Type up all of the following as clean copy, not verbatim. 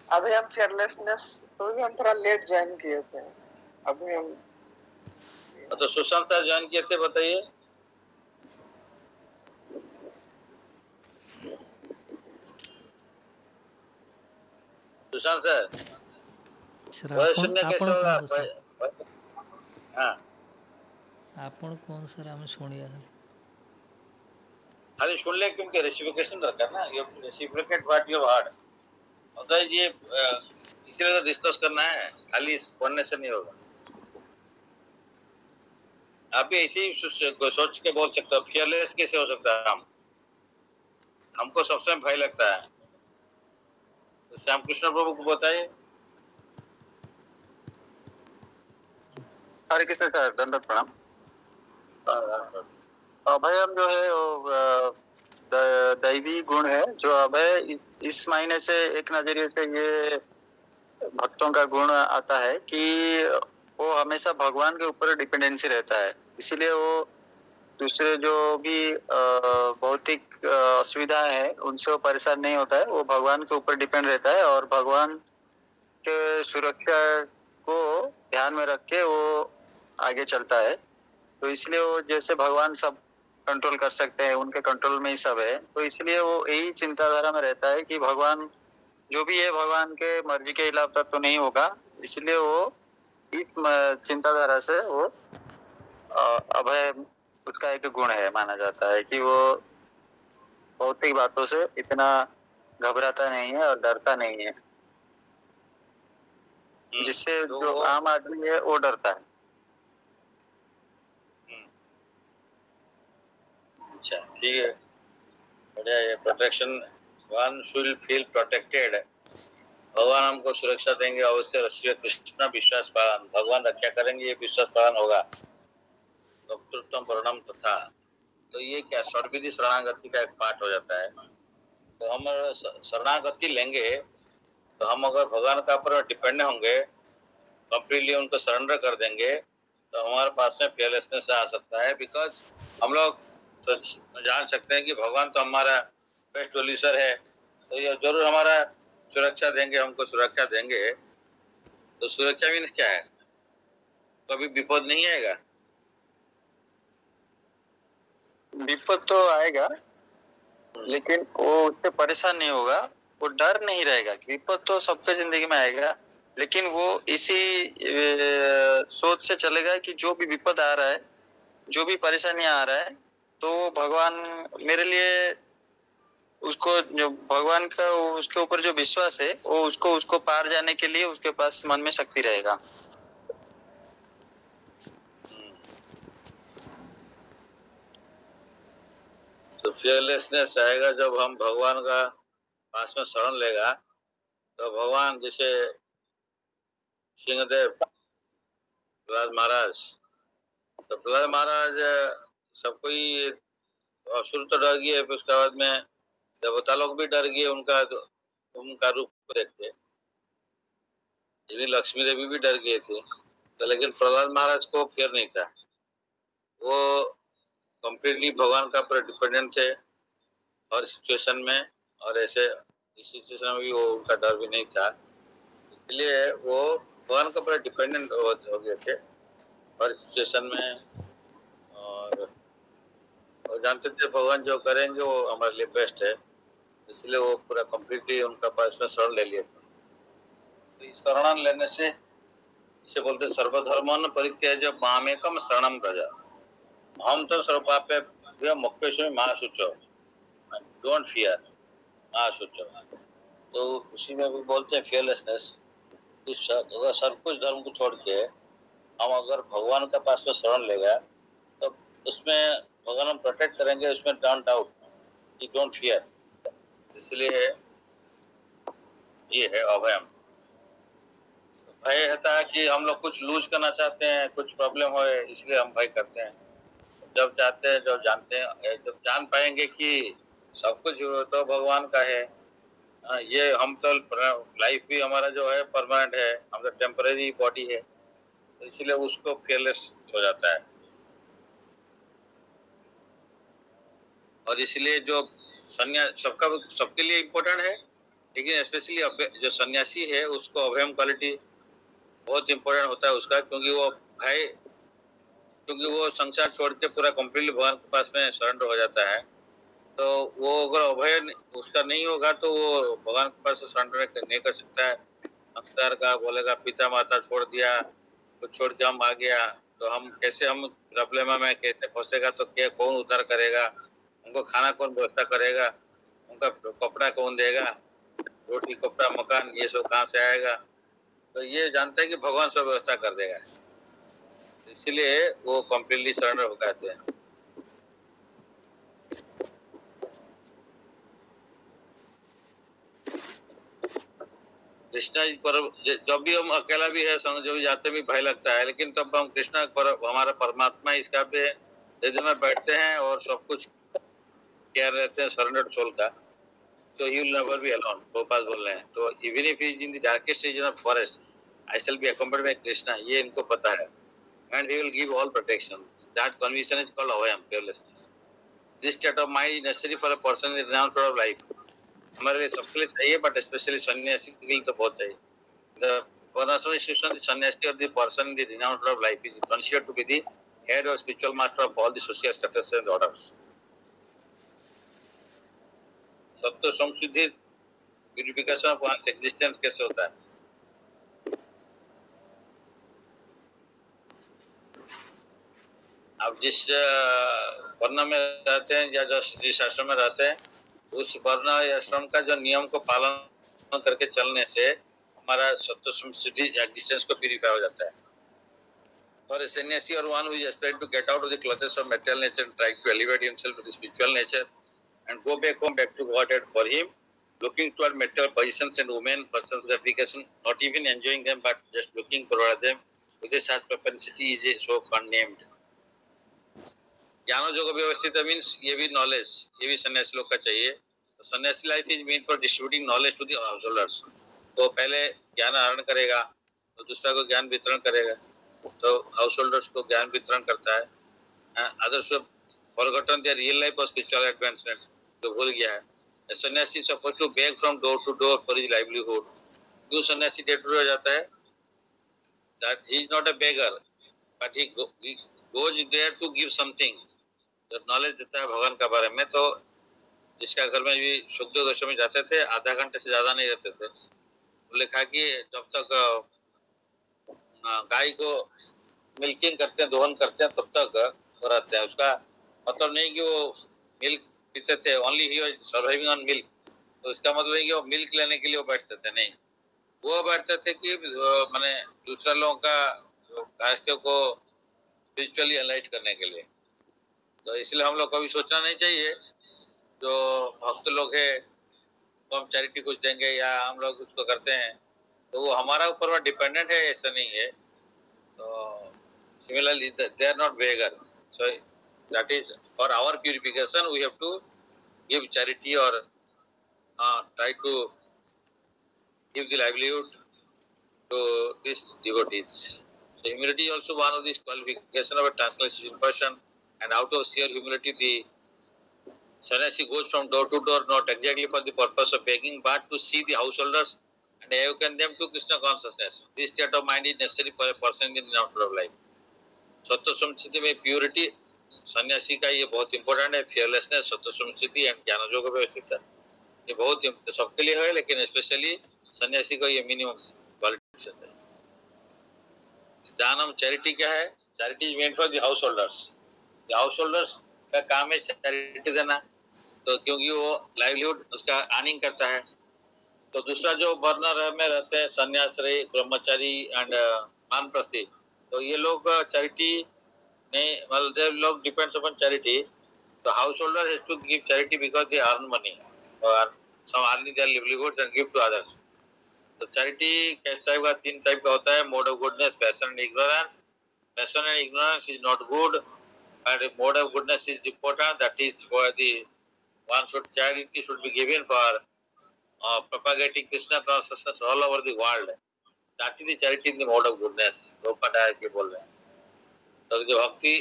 अभी हम फेयरलेसनेस क्योंकि हम थोड़ा लेट ज्वाइन किए थे, अभी हम तो सुशांत सर ज्वाइन किए थे, बताइए। सुशांत सर वह शून्य कैसे होगा? हाँ आपण कौन सर हमें सुनिया खाली सुन ले, क्योंकि रेसिप्रोकेशन दरकार ना, ये रेसिप्रोकेट व्हाट यू हर्ड। तो ये इसलिए तो डिस्कस करना है, खाली पढ़ने से नहीं होगा। आप भी ऐसे ही सोच के बोल सकते हो, फियरलेस कैसे हो सकता है? हमको सबसे भय लगता है, तो श्याम कृष्ण प्रभु को बताइए। हरे कृष्ण सर, दंडवत प्रणाम। अभयम जो है वो दैवी गुण है, जो अभय इस मायने से एक नजरिए से ये भक्तों का गुण आता है कि वो हमेशा भगवान के ऊपर डिपेंडेंसी रहता है, इसीलिए वो दूसरे जो भी भौतिक असुविधा है उनसे वो परेशान नहीं होता है। वो भगवान के ऊपर डिपेंड रहता है और भगवान के सुरक्षा को ध्यान में रख के वो आगे चलता है। तो इसलिए वो जैसे भगवान सब कंट्रोल कर सकते हैं, उनके कंट्रोल में ही सब है, तो इसलिए वो यही चिंताधारा में रहता है कि भगवान जो भी है भगवान के मर्जी के खिलाफ तो नहीं होगा। इसलिए वो इस चिंताधारा से वो अभय उसका एक गुण है, माना जाता है कि वो भौतिक बातों से इतना घबराता नहीं है और डरता नहीं है, जिससे जो आम आदमी है वो डरता है। अच्छा ठीक है, बढ़िया। ये protection, one should feel protected. भगवान हमको सुरक्षा देंगे अवश्य। श्री कृष्ण विश्वास पालन, भगवान रक्षा करेंगे, ये विश्वास पालन होगा। वक्तृत्व वर्णम तथा, तो ये क्या सर्वविधि शरणागति का एक पार्ट हो जाता है। तो हम शरणागति लेंगे, तो हम अगर भगवान का पर डिपेंड होंगे, कंप्लीटली उनको सरेंडर कर देंगे, तो हमारे पास में फियरलेसनेस आ सकता है। बिकॉज हम लोग तो जान सकते हैं कि भगवान तो हमारा बेस्ट सोल्यूशन है, तो ये जरूर हमारा सुरक्षा देंगे, हमको सुरक्षा देंगे। तो सुरक्षा मीन्स क्या है? कभी विपद नहीं आएगा। विपद तो आएगा, लेकिन वो उससे परेशान नहीं होगा, वो डर नहीं रहेगा। विपद तो सबके जिंदगी में आएगा, लेकिन वो इसी सोच से चलेगा कि जो भी विपद आ रहा है, जो भी परेशानी आ रहा है, तो भगवान मेरे लिए, उसको जो भगवान का उसके ऊपर जो विश्वास है वो उसको पार जाने के लिए उसके पास मन में शक्ति रहेगा। तो फियरलेसनेस आएगा जब हम भगवान का पास में शरण लेगा। तो भगवान जैसे सिंहदेव प्रहलाद महाराज, तो प्रहलाद महाराज सब कोई असुर तो डर गए, फिर उसके बाद में देवता लोग भी डर गए उनका रूप देख के। लक्ष्मी देवी भी डर गई थी, तो लेकिन प्रहलाद महाराज को फियर नहीं था। वो कंप्लीटली भगवान का पर डिपेंडेंट थे हर सिचुएशन में, और ऐसे इस सिचुएशन में भी वो उनका डर भी नहीं था। इसलिए वो भगवान के ऊपर डिपेंडेंट हो गए थे हर सिचुएशन में। और जानते थे भगवान जो करेंगे वो हमारे लिए बेस्ट है, इसलिए वो पूरा कंप्लीटली उनका पास में शरण ले लिए थे। तो इस शरण लेने से इसे बोलते सर्वधर्मन परित्याज्य मामेकम शरणम व्रज। हम तो सर्वपापे मोक्षयिष्यामि मा शुचो, डोंट फियर मा शुचो। तो उसी में भी बोलते हैं फियरलेसनेस। अगर सब कुछ धर्म को छोड़ के हम अगर भगवान के पास में शरण लेगा, तो उसमें भगवान हम प्रोटेक्ट करेंगे, उसमें डोंट डाउट, डोंट फियर। इसलिए ये है अभयम। भय रहता है कि हम लोग कुछ लूज करना चाहते हैं, कुछ प्रॉब्लम हो, इसलिए हम भय करते हैं। जब चाहते हैं, जब जानते हैं, जब जान पाएंगे कि सब कुछ तो भगवान का है, ये हम तो लाइफ भी हमारा जो है परमानेंट है, हम तो टेम्पररी बॉडी है, तो इसलिए उसको फियरलेस हो जाता है। और इसलिए जो संन्यास सबके लिए इम्पोर्टेंट है, लेकिन स्पेशली जो सन्यासी है उसको अभयम क्वालिटी बहुत इम्पोर्टेंट होता है उसका, क्योंकि वो संसार छोड़ के पूरा कम्प्लीटली भगवान के पास में सरेंडर हो जाता है। तो वो अगर अभय उसका नहीं होगा तो वो भगवान के पास सरेंडर नहीं कर सकता है। अवतार का बोलेगा पिता माता छोड़ दिया, कुछ छोड़ के हम आ गया, तो हम प्रॉब्लम में कैसे फंसेगा, तो क्या कौन उद्धार करेगा, उनको खाना कौन व्यवस्था करेगा, उनका कपड़ा कौन देगा, रोटी कपड़ा मकान ये सब कहाँ से आएगा। तो ये जानता है कि भगवान सब व्यवस्था कर देगा, इसलिए वो कम्प्लीटली सरेंडर हो जाते हैं। कृष्णा पर जब भी हम अकेला भी है संग जो भी जाते भी भय लगता है, लेकिन तब हम कृष्णा पर हमारा परमात्मा इसका पे हृदय में बैठते हैं और सब कुछ क्या रहते हैं सरेंडर सोल का, तो ही will never be alone. Gopal बोल रहे हैं, तो even if he is in the darkest region of forest I shall be accompanied by Krishna, ये इनको पता है, and he will give all protection. That conviction is called अभयम, fearlessness. This state of mind is necessary for a person in the renowned of life. हमारे लिए सबके लिए चाहिए, बट स्पेशली सन्यासी के लिए तो बहुत चाहिए। The cornerstone institution of the sannyasi or the person in the renowned of life is considered to be the head or spiritual master of all the social status and orders. सत्य संशुद्धि purification of one's existence कैसे होता है? आप जिस वर्ण में रहते हैं या जिस आश्रम में रहते हैं, उस वर्ण या आश्रम का जो नियम को पालन करके चलने से हमारा सत्य संशुद्धि एग्जिस्टेंस को प्यूरिफाई हो जाता है। For a sannyasi or one who is aspiring to get out of the clutches of material nature and trying to elevate himself to the spiritual nature and go back home, back to Godhead, for him, looking toward material positions and women, person's gratification, not even enjoying them, but just looking toward them with a such propensity is so condemned. ज्ञान जो व्यवस्थित means ये भी knowledge, ये भी सन्यासी लोग का चाहिए। तो सन्यासी life is mean for distributing knowledge to the house holders. तो पहले ज्ञान आहरण करेगा, तो दूसरा को ज्ञान वितरण करेगा, तो हाउस होल्डर्स को ज्ञान वितरण करता है। Others forgotten their real life और स्पिरिचुअल एडवांसमेंट, तो भूल गया है। सन्यासी suppose to beg from door to door for his livelihood. क्यों सन्यासी डे टू डे हो जाता है? That he is not a beggar, but he goes there to give something. जब नॉलेज देता है भगवान का बारे में, तो जिसका घर में भी सुखदेव गोस्वामी जाते थे, आधा घंटे से ज्यादा नहीं रहते थे। तो लिखा कि जब तक गाय को मिल्किंग करते हैं, दोहन करते हैं, तब तक वो रहते हैं। उसका मतलब नहीं कि वो मिल्क पीते थे, only he was surviving on milk. तो इसका मतलब है कि वो मिल्क लेने के लिए वो बैठते थे, नहीं, वो बैठते थे कि माने दूसरा लोगों का कायस्थ को स्पिरिचुअली एनलाइट करने के लिए। तो इसलिए हम लोग कभी सोचना नहीं चाहिए जो भक्त लोग है तो हम चैरिटी कुछ देंगे या हम लोग उसको करते हैं तो वो हमारा ऊपर में डिपेंडेंट है, ऐसा नहीं है। तो similarly they are not beggars, so that is for our purification we have to give charity और try to give the livelihood to this devotees. So humility is also one of these qualifications of a transcendental person, and out of sheer humility the sannyasi goes from door to door, not exactly for the purpose of begging, but to see the householders and awaken them to Krishna consciousness. This state of mind is necessary for a person in the order of life. सत्व संस्कृति में purity सन्यासी का ये बहुत important है। Fearlessness, सत्व संस्कृति एंड ज्ञान योग व्यवस्थित है, ये बहुत सबके लिए है, लेकिन स्पेशली सन्यासी को ये मिनिमम क्वालिटी है। दानम चैरिटी क्या है? Charity is meant for the house holders. The house holders का काम है चैरिटी देना, तो क्योंकि वो लाइवलीहुड उसका अर्निंग करता है। तो दूसरा जो वर्ण में रहते हैं सन्यासी, ब्रह्मचारी एंड वानप्रस्थी, तो ये लोग चैरिटी नहीं, मतलब लोग डिपेंड्स अपॉन चैरिटी। तो householder has to give charity because they earn money और some earning their livelihood and give to others. तो चैरिटी किस टाइप का? 3 टाइप का होता है, mode of goodness, passion and ignorance. Passion and ignorance is not good and mode of goodness is important, that is for the one should charity should be given for propagating Krishna consciousness all over the world. That is the charity in the mode of goodness. Prabhupada के बोल रहे हैं। तो जो भक्ति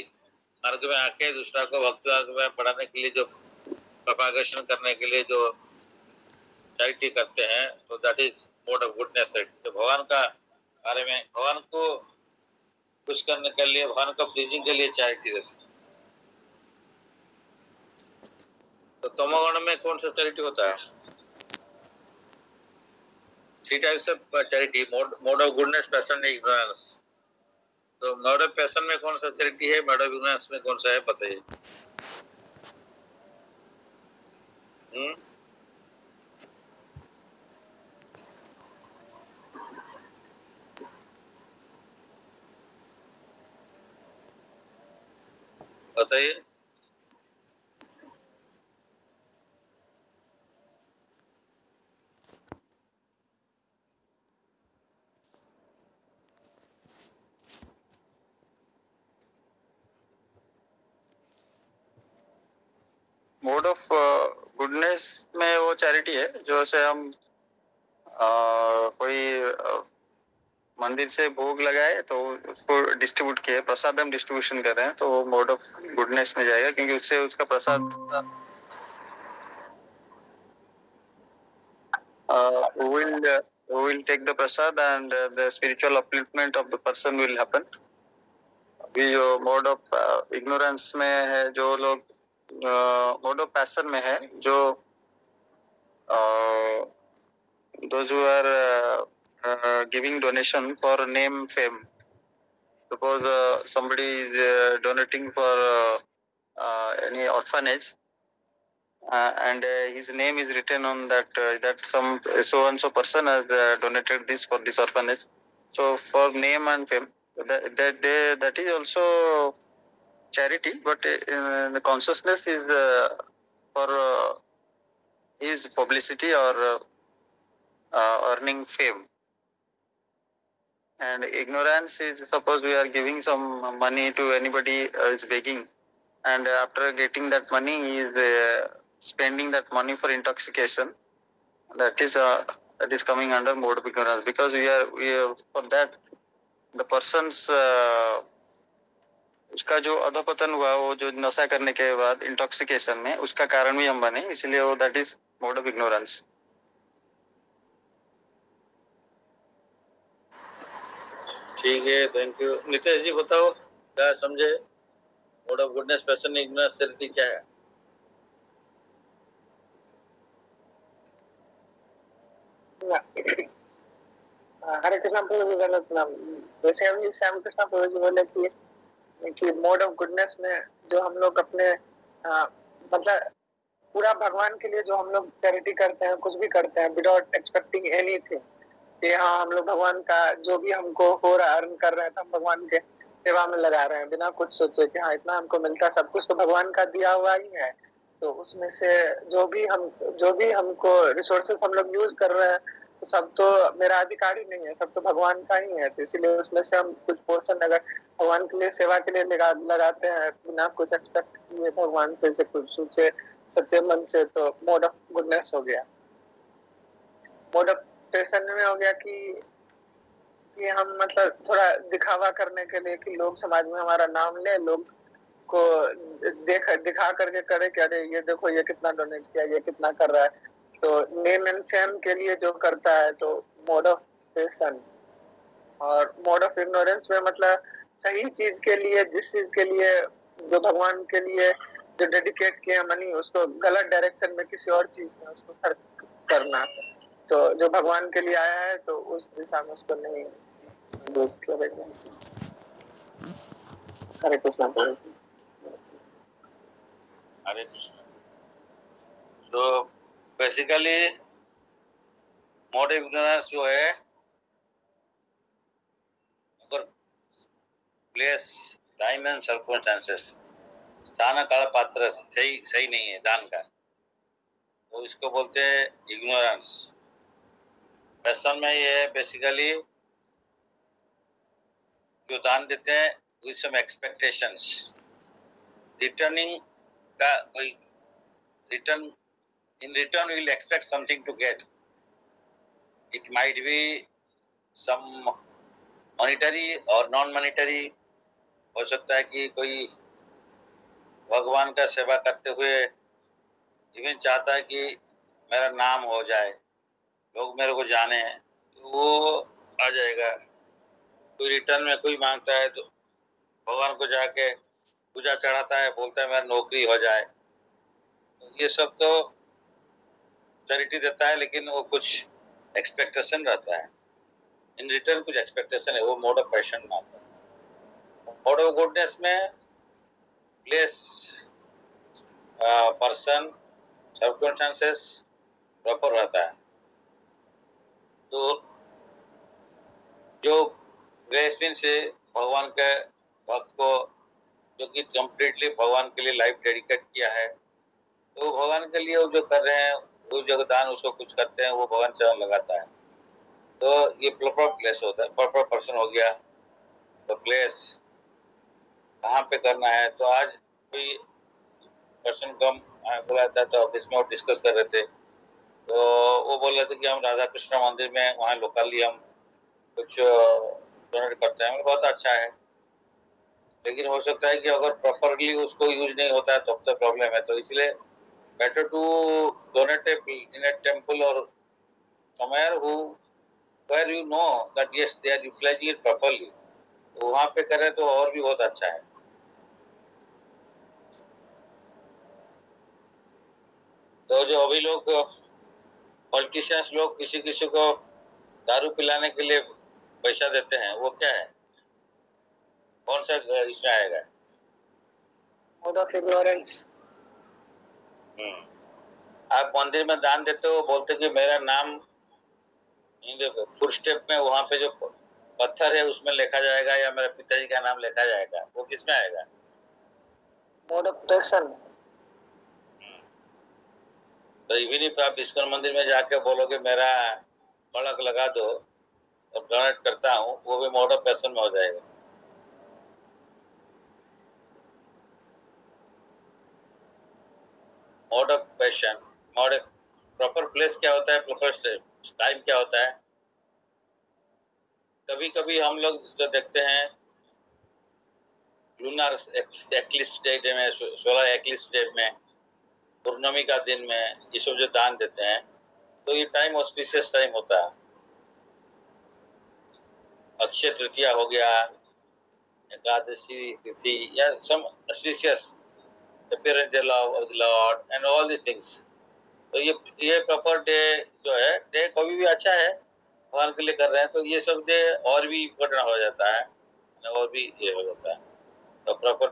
मार्ग में आके दूसरा को भक्ति मार्ग में बढ़ाने के लिए, जो प्रोपागेशन करने के लिए जो चैरिटी करते हैं तो that is mode of goodness. तो भगवान का बारे में, भगवान को खुश करने के लिए, भगवान का प्लीजिंग के लिए चैरिटी देते हैं। तो तमोगुण में कौन सा चैरिटी होता है? Three types of charity, mode of goodness, passion, ignorance. तो मोड ऑफ पैशन में कौन सा चैरिटी है, मोड ऑफ इग्नोरेंस में कौन सा है, बताइए। बताइए। मोड ऑफ गुडनेस में वो चैरिटी है जो से हम कोई मंदिर से भोग लगाए तो उसको डिस्ट्रीब्यूट किए, प्रसादम डिस्ट्रीब्यूशन कर रहे हैं, तो वो मोड ऑफ गुडनेस में जाएगा, क्योंकि उससे उसका प्रसाद will take the prasad and the spiritual upliftment of the person will happen. अभी जो मोड ऑफ इग्नोरेंस में है, जो लोग मोड ऑफ पैशन में है, जो those who are giving donation for name, fame. Suppose somebody is donating for any orphanage, and his name is written on that that some so and so person has donated this for this orphanage. So for name and fame, that is also charity, but the consciousness is for his publicity or earning fame. And ignorance is, suppose we are giving some money to anybody is begging, and after getting that money he is spending that money for intoxication. That is coming under mode of ignorance, because we are for that the person's उसका जो अधोपतन हुआ, वो जो नशा करने के बाद intoxication में, उसका कारण भी हम बने, इसलिए वो that is mode of ignorance. ठीक है, थैंक यू। नितेश जी बताओ, क्या समझे? Mode of goodness, passion, ignorance, charity क्या है? हरे कृष्णा प्रभु जी बोले, बेसिकली श्याम कृष्णा प्रभु जी बोले कि मोड ऑफ गुडनेस में जो हम लोग अपने मतलब पूरा भगवान के लिए जो हम लोग चैरिटी करते हैं, कुछ भी करते हैं विदाउट एक्सपेक्टिंग एनीथिंग, कि हाँ हम लोग भगवान का जो भी हमको हो रहा है, अर्न कर रहे हैं, तो हम भगवान के सेवा में लगा रहे हैं बिना कुछ सोचे कि हाँ इतना हमको मिलता है, सब कुछ तो भगवान का दिया हुआ ही है। तो उसमें से जो भी हमको रिसोर्सेस हम लोग यूज कर रहे हैं, तो सब तो मेरा अधिकार ही नहीं है, सब तो भगवान का ही है। तो इसीलिए उसमें से हम कुछ पोर्शन अगर भगवान के लिए, सेवा के लिए लगाते हैं बिना कुछ एक्सपेक्ट किए भगवान से कुछ सोचे सच्चे मन से, तो मोड ऑफ गुडनेस हो गया। मोड ऑफ पैशन में हो गया कि हम मतलब थोड़ा दिखावा करने के लिए कि लोग समाज में हमारा नाम ले, लोग को दिखा करके करे कि अरे ये देखो ये कितना डोनेट किया, ये कितना कर रहा है, तो नेम एंड फेम के लिए जो करता है, तो मोड ऑफ पैशन। और मोड ऑफ इग्नोरेंस में मतलब सही चीज के लिए, जिस चीज के लिए जो भगवान के लिए जो डेडिकेट किया मनी, उसको गलत डायरेक्शन में किसी और चीज में उसको खर्च करना, तो जो भगवान के लिए आया है तो उस दिशा में उसको नहीं यूज करेंगे। हरे कृष्णा प्रभु। हरे कृष्णा। तो बेसिकली मोड ऑफ इग्नोरेंस जो है, अगर प्लेस, टाइम एंड सर्कमस्टेंसेस, स्थान काल पात्र सही नहीं है दान का, तो इसको बोलते हैं इग्नोरेंस। पैशन में ये है बेसिकली जो दान देते हैं विद सम एक्सपेक्टेशंस, रिटर्निंग का कोई return, in return will expect something to get. It might be some monetary और नॉन मॉनिटरी। हो सकता है कि कोई भगवान का सेवा करते हुए इवन चाहता है कि मेरा नाम हो जाए, लोग मेरे को जाने, तो वो आ जाएगा। कोई रिटर्न में कोई मांगता है तो भगवान को जाके पूजा चढ़ाता है, बोलता है मेरा नौकरी हो जाए। तो ये सब तो चैरिटी देता है, लेकिन वो कुछ एक्सपेक्टेशन रहता है, इन रिटर्न कुछ एक्सपेक्टेशन है, वो मोड ऑफ पैशन में आता है। मोड ऑफ गुडनेस में प्लेस, पर्सन, सर्कमस्टेंसेस प्रॉपर रहता है। तो जो ग्रेसपिन से भगवान के भक्त को, जो कि कम्प्लीटली भगवान के लिए लाइफ डेडिकेट किया है, तो भगवान के लिए वो जो कर रहे हैं, वो योगदान उसको कुछ करते हैं, वो भगवान चरण लगाता है। तो ये प्रॉपर प्लेस होता है, प्रॉपर पर्सन हो गया। तो प्लेस कहाँ पे करना है, तो आज कोई पर्सन कम बोला था, तो ऑफिस में वो डिस्कस कर रहे थे, तो वो बोल रहे थे कि हम राधा कृष्ण मंदिर में वहाँ लोकली हम कुछ डोनेट करते हैं। बहुत अच्छा है, लेकिन हो सकता है कि अगर प्रॉपरली उसको यूज नहीं होता है तो प्रॉब्लम है। तो इसलिए better to donate in a temple or somewhere where you know that yes they are utilizing it properly, तो वहाँ पे करें तो और भी बहुत अच्छा है। तो जो अभी लोग पॉलिटिशियंस लोग किसी किसी को दारू पिलाने के लिए पैसा देते हैं, वो क्या है, कौन सा इसमें आएगा? Mode of ignorance. आप मंदिर में दान देते हो, बोलते कि मेरा नाम फुट स्टेप में वहाँ पे जो पत्थर है उसमें लिखा जाएगा, या मेरे पिताजी का नाम लिखा जाएगा, वो किसमें आएगा? Mode of passion. तो इवन इफ आप इस्कॉन मंदिर में जाके बोलोगे मेरा फलक लगा दो और डोनेट करता हूँ, वो भी मोड ऑफ पैशन में हो जाएगा। Mode of passion, mode proper place क्या होता है, प्रॉपर टाइम क्या होता है? कभी कभी हम लोग जो देखते हैं लूनर एक्लिप्स डे में, सोलर एक्लिप्स डे में, पूर्णिमा का दिन में ये सब जो दान देते हैं, तो ये टाइम ऑस्पिशियस टाइम होता है। अक्षय तृतीया हो गया, एकादशी तिथि, या सम auspicious appearance day of the Lord and all these things। तो ये प्रॉपर डे जो है, डे कभी भी अच्छा है, भगवान के लिए कर रहे हैं, तो ये सब डे और भी इम्पोर्टेंट हो जाता है, और भी ये हो जाता है। तो प्रॉपर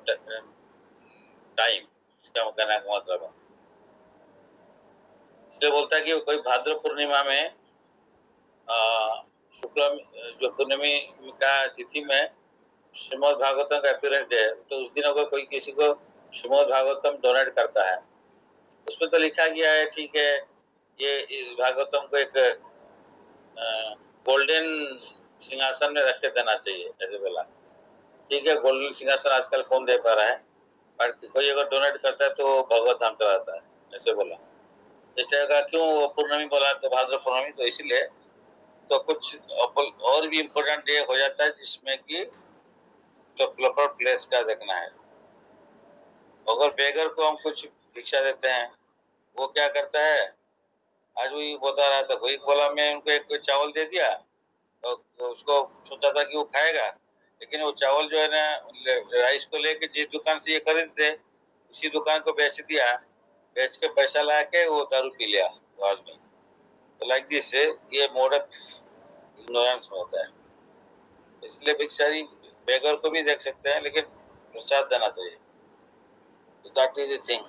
टाइम, इसका कहने का मतलब है। इसलिए बोलता है कि कोई भाद्र पूर्णिमा में शुक्ला जो पूर्णिमा का तिथि में श्रीमद् भागवतम का अपीयरेंस डे है, तो उस दिन अगर कोई किसी को श्रीमद् भागवतम डोनेट करता है, उसमें तो लिखा गया है, ठीक है, ये भागवतम को एक गोल्डन सिंहासन में रख के देना चाहिए, ऐसे बोला। ठीक है, गोल्डन सिंहासन आजकल कौन दे पा रहा है, बट कोई अगर डोनेट करता है तो भगवत धाम चलाता है, ऐसे बोला। इस तरह का क्यों पूर्णिमा बोला, तो भाद्र पूर्णिमा, तो इसलिए तो कुछ और भी इम्पोर्टेंट डे हो जाता है जिसमें कि तो प्रॉपर प्लेस का देखना है। अगर बेगर को हम कुछ भिक्षा देते हैं, वो क्या करता है, आज वही बता रहा था, कोई बोला मैं उनको एक चावल दे दिया, तो उसको सोचा था कि वो खाएगा, लेकिन वो चावल जो है ना, राइस को लेके जिस दुकान से ये खरीदते उसी दुकान को बेच दिया, बेच के पैसा ला के वो दारू पी लिया बाद में। तो लाइक दिस ये मोड ऑफ इग्नोरेंस में होता है। इसलिए भिक्षारी बेगर को भी देख सकते हैं, लेकिन प्रसाद देना चाहिए। तो दैट इज द थिंग।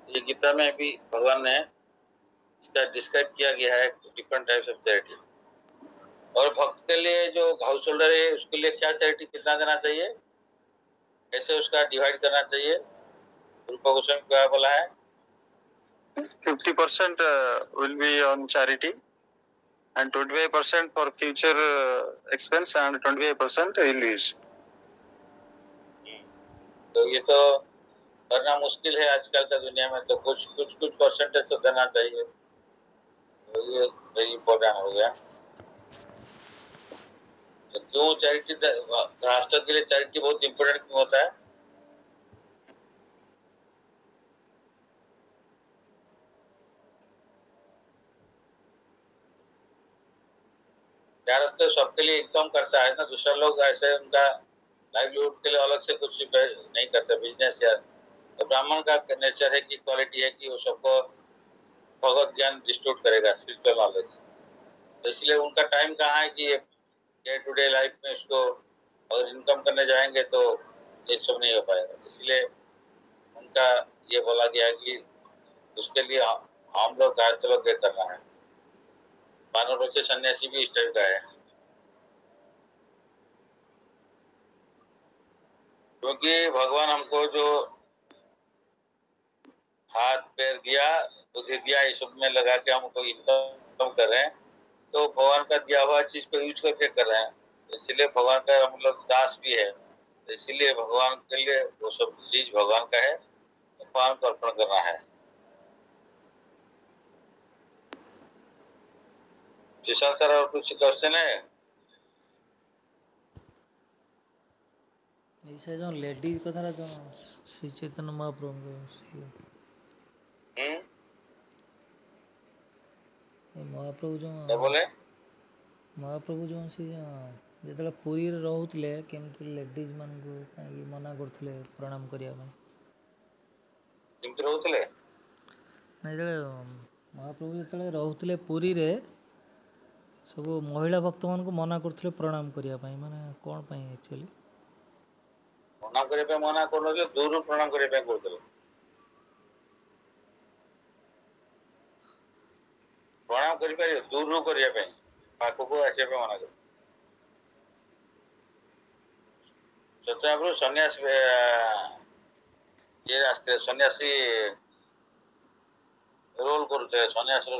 ये गीता में भी भगवान ने इसका डिस्क्राइब किया गया है, डिफरेंट टाइप्स ऑफ चैरिटी। और भक्त के लिए जो हाउस होल्डर है, उसके लिए क्या चैरिटी कितना देना चाहिए, कैसे उसका डिवाइड करना चाहिए, रूप गोस्वामी क्या बोला है? 50% will be on charity and 25% for future expense and 25% will use। तो ये तो करना मुश्किल है आजकल का दुनिया में, तो कुछ परसेंटेज तो देना चाहिए। तो ये वेरी इम्पोर्टेंट हो गया। तो क्यों चैरिटी, राष्ट्र के लिए चैरिटी बहुत इम्पोर्टेंट क्यों होता है? ग्यारस तो सबके लिए इनकम करता है ना, दूसरा लोग ऐसे उनका लाइवलीहुड के लिए अलग से कुछ नहीं करते बिजनेस या। तो ब्राह्मण का नेचर है कि क्वालिटी है कि वो सबको भगवत ज्ञान डिस्ट्रीब्यूट करेगा, स्पिरिचुअल नॉलेज। तो इसलिए उनका टाइम कहाँ है कि डे टू डे लाइफ में उसको अगर इनकम करने जाएंगे तो ये सब नहीं हो पाएगा। इसलिए उनका ये बोला गया कि उसके लिए हम लोग गायत्री लोग कर रहा है। मानव बच्चे सन्यासी भी इस टाइप का है, क्योंकि भगवान हमको जो हाथ पैर दिया, बुद्धि दिया, इस सब में लगा के हमको इनकम कर रहे हैं, तो भगवान का दिया हुआ चीज को यूज करके कर रहे हैं। इसीलिए भगवान का हम लोग दास भी है, तो इसीलिए भगवान के लिए वो सब चीज भगवान का है, तो भगवान को अर्पण करना है। जिसान सर और कुछ क्वेश्चन है? ऐसे जो लेडीज कथा जो श्री चैतन्य महाप्रभु महाप्रभु जो क्या बोले? महाप्रभु जो सी ଯେତେବେଳେ ପୁରୀରେ ରହୁଥିଲେ କେମିତି ଲେଡିଜ୍ ମାନଙ୍କୁ କାହିଁକି ମନା କରୁଥିଲେ ପ୍ରଣାମ କରିବା ପାଇଁ? କେମିତି ରହୁଥିଲେ? ଯେତେବେଳେ ମହାପ୍ରଭୁ ଯେତେବେଳେ ରହୁଥିଲେ ପୁରୀରେ ସବୁ ମହିଳା ଭକ୍ତମାନଙ୍କୁ ମନା କରୁଥିଲେ ପ୍ରଣାମ କରିବା ପାଇଁ, ମାନେ କ'ଣ ପାଇଁ ଆକ୍ଚୁଆଲି? ପ୍ରଣାମ କରିବା ପାଇଁ ମନା କରୁନଥିଲେ, ଦୂରରୁ ପ୍ରଣାମ କରିବା ପାଇଁ କହୁଥିଲେ। ପ୍ରଣାମ କରିପାରିବେ, ଦୂରରୁ କରିବା ପାଇଁ, ପାଖକୁ ଆସିବା ପାଇଁ ମନା କରୁ। ଚୈତନ୍ୟ ସନ୍ୟାସୀ ଇଏ ଆସିଥିଲେ, ସନ୍ୟାସୀ ରୋଲ କରୁଥିଲେ, ସନ୍ୟାସୀର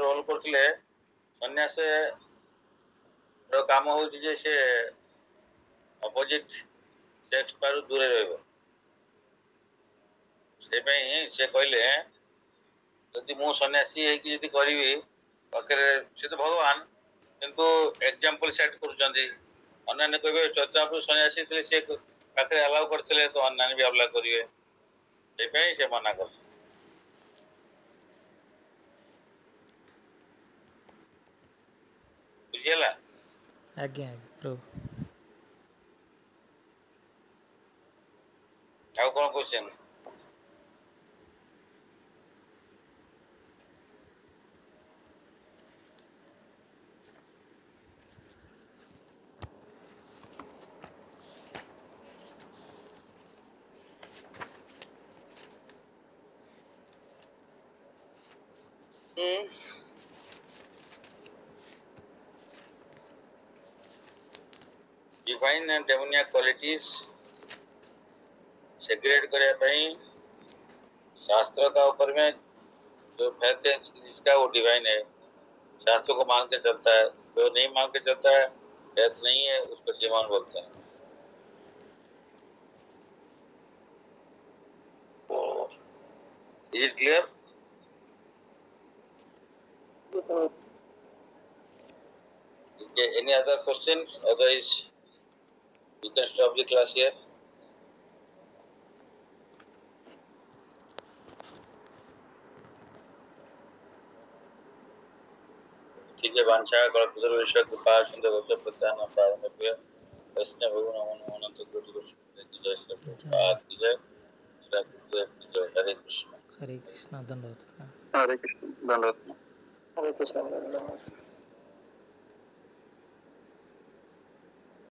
ରୋଲ କରୁଥିଲେ। ସନ୍ୟାସ କାମ ହଉଛି ଯେ ସେ ଅପୋଜିଟ ସେକ୍ସ ଠାରୁ ଦୂରେ ରହିବ। ସେପାଇଁ ସେ କହିଲେ ଯଦି ମୁଁ ସନ୍ୟାସୀ ହେଇକି ଯଦି କରିବି, ପାଖରେ ସେ ତ ଭଗବାନ, କିନ୍ତୁ ଏକ୍ସାମ୍ପଲ ସେଟ୍ କରୁଛନ୍ତି। ଅନ୍ୟାନ୍ୟ କହିବେ ଚୈତନ୍ୟ ସନ୍ୟାସୀ ଥିଲେ, ସେ ପାଖରେ ଆଲାଉ କରିଥିଲେ, ତ ଅନ୍ୟାନ୍ୟ ବି ଆଲାଉ କରିବେ, ସେପାଇଁ ସେ ମନା କରୁଥିଲେ। ବୁଝିହେଲା? ଆଜ୍ଞା ଆଜ୍ଞା ପ୍ରଭୁ। ଆଉ କ'ଣ question? Divine and demoniac qualities सेग्रेगेट करने ପାଇଁ शास्त्र का ऊपर में जो फेथ है जिसका वो डिवाइन है, शास्त्र को मान के चलता है। जो नहीं मान के चलता है, फेथ नहीं है, उसको डिमॉन बोलते हैं। Is it clear? Okay, any other question? Otherwise, you can stop the class here. ठीक है, वांछा कल्पतरुश्च कृपा सिंधु प्रत्यान पावनेभ्यो वैष्णवेभ्यो नमो नमः। अनंत कोटि की जय श्री प्रभुपाद की जय, श्री गुरुदेव की जय। हरे कृष्ण। हरे कृष्ण। धन्यवाद। हरे कृष्ण। धन्यवाद। हरे कृष्ण।